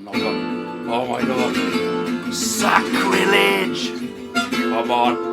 I'm not going. Oh my god. Sacrilege! Come on.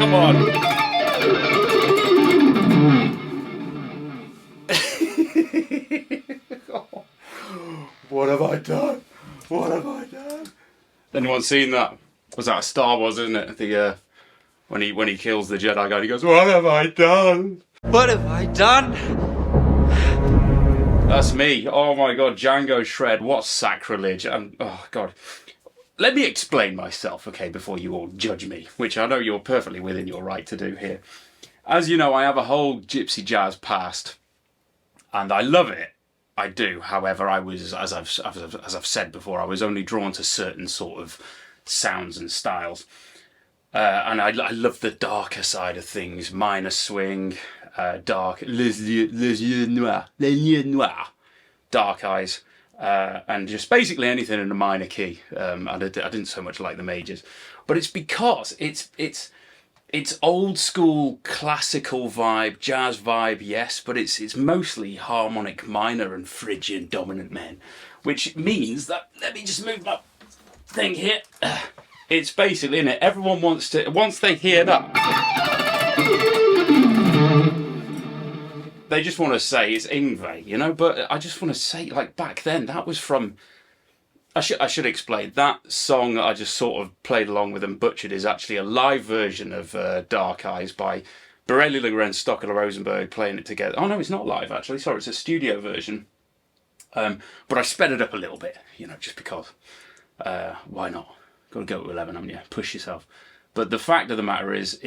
Come on. What have I done? What have I done? Anyone seen that? Was that a Star Wars, isn't it? The when he kills the Jedi guy, he goes, "What have I done? What have I done?" That's me. Oh my god, Django Shred. What sacrilege! And oh god. Let me explain myself, okay, before you all judge me, which I know you're perfectly within your right to do here. As you know, I have a whole gypsy jazz past, and I love it. I do. However, I was, as I've said before, I was only drawn to certain sort of sounds and styles, and I love the darker side of things, minor swing, dark, les yeux noirs, dark eyes. And just basically anything in a minor key. I didn't so much like the majors, but it's because it's old school classical vibe, jazz vibe, yes, but it's mostly harmonic minor and Phrygian dominant men, which means that, let me just move my thing here. It's basically, in it, everyone wants to, once they hear that, they just want to say it's Ingve, you know, but I just want to say, like, back then, that was from, I should explain, that song that I just sort of played along with and butchered is actually a live version of Dark Eyes by Borelli Legren, Stockel, Rosenberg playing it together. Oh no, it's not live actually, sorry, it's a studio version. But I sped it up a little bit, you know, just because. Why not? Got to go to 11, haven't you? Push yourself. But the fact of the matter is,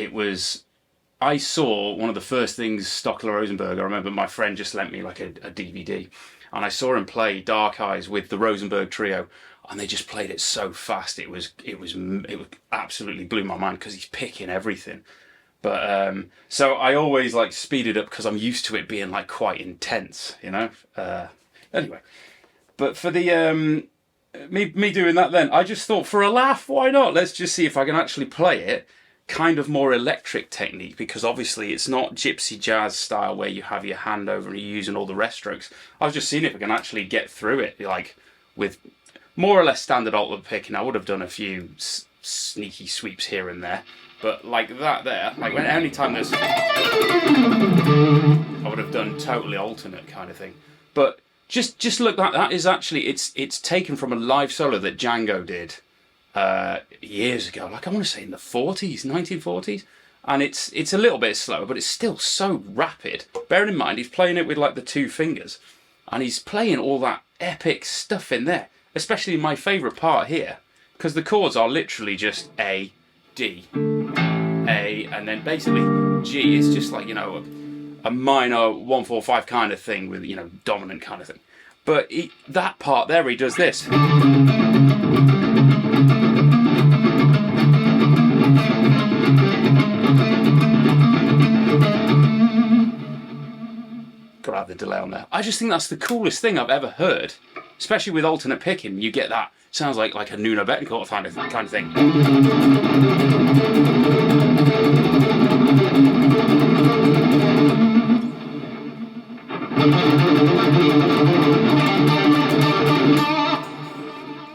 I saw one of the first things Stockel Rosenberg. I remember my friend just lent me like a DVD, and I saw him play Dark Eyes with the Rosenberg trio, and they just played it so fast. It absolutely blew my mind because he's picking everything. But so I always like speed it up because I'm used to it being like quite intense, you know. Anyway, but for the me doing that, then I just thought, for a laugh, why not? Let's just see if I can actually play it kind of more electric technique, because obviously it's not gypsy jazz style where you have your hand over and you're using all the rest strokes. I was just seeing if I can actually get through it like with more or less standard alternate picking. I would have done a few sneaky sweeps here and there. But like that there, like when any time there's, I would have done totally alternate kind of thing. But just look, that is actually, it's taken from a live solo that Django did years ago. Like I want to say in the 40s, 1940s. And it's a little bit slower, but it's still so rapid. Bearing in mind, he's playing it with like the 2 fingers. And he's playing all that epic stuff in there. Especially my favourite part here. Because the chords are literally just A, D, A, and then basically G is just like, you know, a minor 1-4-5 kind of thing with, you know, dominant kind of thing. But that part there, he does this. Gotta have the delay on there. I just think that's the coolest thing I've ever heard. Especially with alternate picking, you get that. Sounds like a Nuno Bettencourt kind of thing.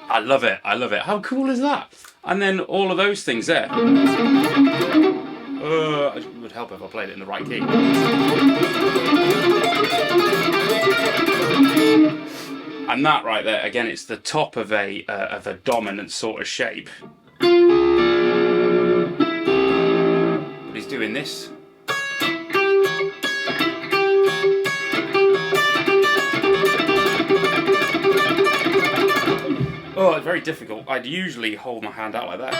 I love it. I love it. How cool is that? And then all of those things there. It would help if I played it in the right key. And that right there, again, it's the top of a dominant sort of shape. But he's doing this. Oh, it's very difficult. I'd usually hold my hand out like that.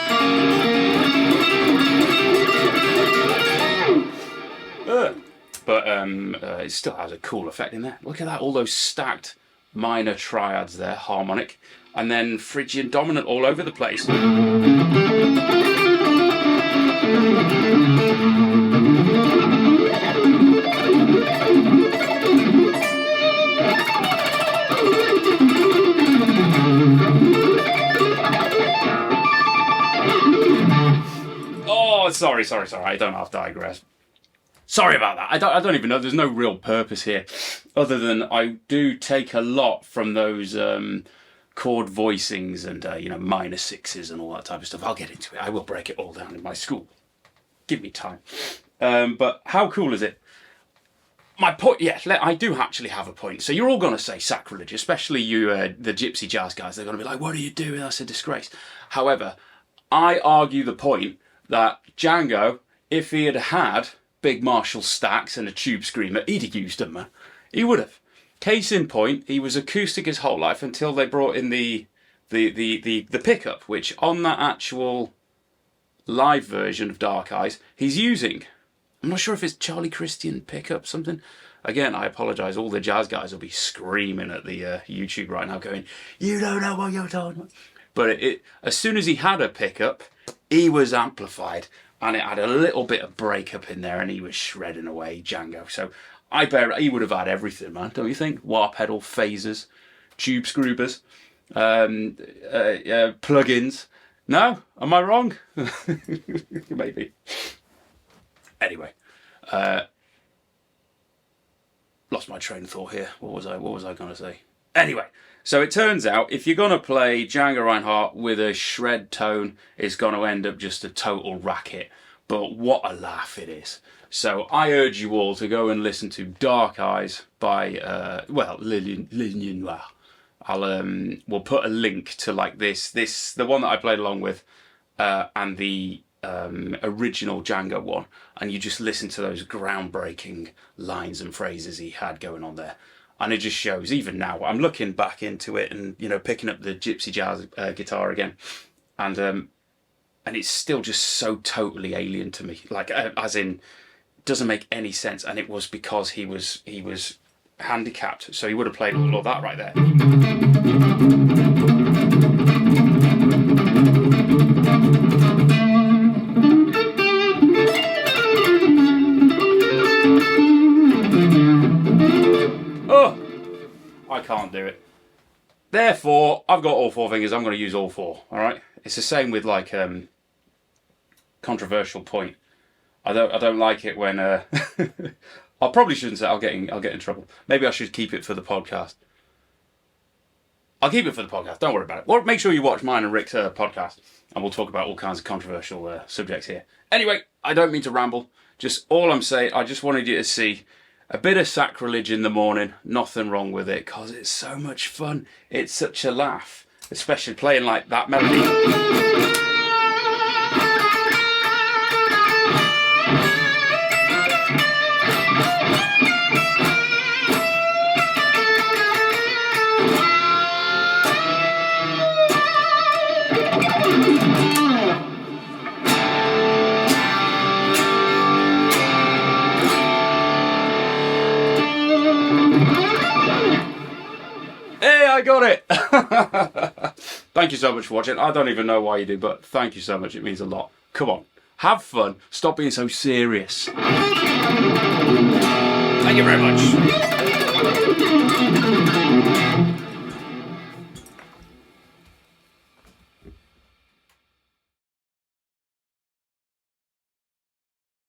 But it still has a cool effect in there. Look at that, all those stacked minor triads there, harmonic, and then Phrygian dominant all over the place. Oh, sorry, I don't have to digress. Sorry about that. I don't even know. There's no real purpose here, other than I do take a lot from those chord voicings and you know, minor sixes and all that type of stuff. I'll get into it. I will break it all down in my school. Give me time. But how cool is it? My point, yeah, I do actually have a point. So you're all going to say sacrilege, especially you, the gypsy jazz guys. They're going to be like, what are you doing? That's a disgrace. However, I argue the point that Django, if he had had big Marshall stacks and a tube screamer, he'd have used them, man. He would have. Case in point, he was acoustic his whole life until they brought in the pickup, which on that actual live version of Dark Eyes, he's using. I'm not sure if it's Charlie Christian pickup, something. Again, I apologise. All the jazz guys will be screaming at the YouTube right now going, you don't know what you're talking about. But as soon as he had a pickup, he was amplified. And it had a little bit of breakup in there, and he was shredding away, Django. So I bet he would have had everything, man. Don't you think? Wah pedal, phasers, tube screwbers, plugins. No, am I wrong? Maybe. Anyway, lost my train of thought here. What was I going to say? Anyway, so it turns out if you're going to play Django Reinhardt with a shred tone, it's going to end up just a total racket. But what a laugh it is. So I urge you all to go and listen to Dark Eyes by, Lilian Noir. We'll put a link to like the one that I played along with, and the original Django one, and you just listen to those groundbreaking lines and phrases he had going on there. And it just shows, even now, I'm looking back into it and, you know, picking up the gypsy jazz guitar again. And it's still just so totally alien to me. Like, as in, doesn't make any sense. And it was because he was handicapped. So he would have played all of that right there. I can't do it. Therefore, I've got all four fingers. I'm going to use all four. All right. It's the same with like controversial point. I don't like it when I probably shouldn't say. I'll get in trouble. Maybe I should keep it for the podcast. I'll keep it for the podcast. Don't worry about it. Well, make sure you watch mine and Rick's podcast, and we'll talk about all kinds of controversial subjects here. Anyway, I don't mean to ramble. Just all I'm saying, I just wanted you to see a bit of sacrilege in the morning. Nothing wrong with it, because it's so much fun. It's such a laugh, especially playing like that melody. I got it. Thank you so much for watching. I don't even know why you do, but thank you so much. It means a lot. Come on, have fun. Stop being so serious. Thank you very much.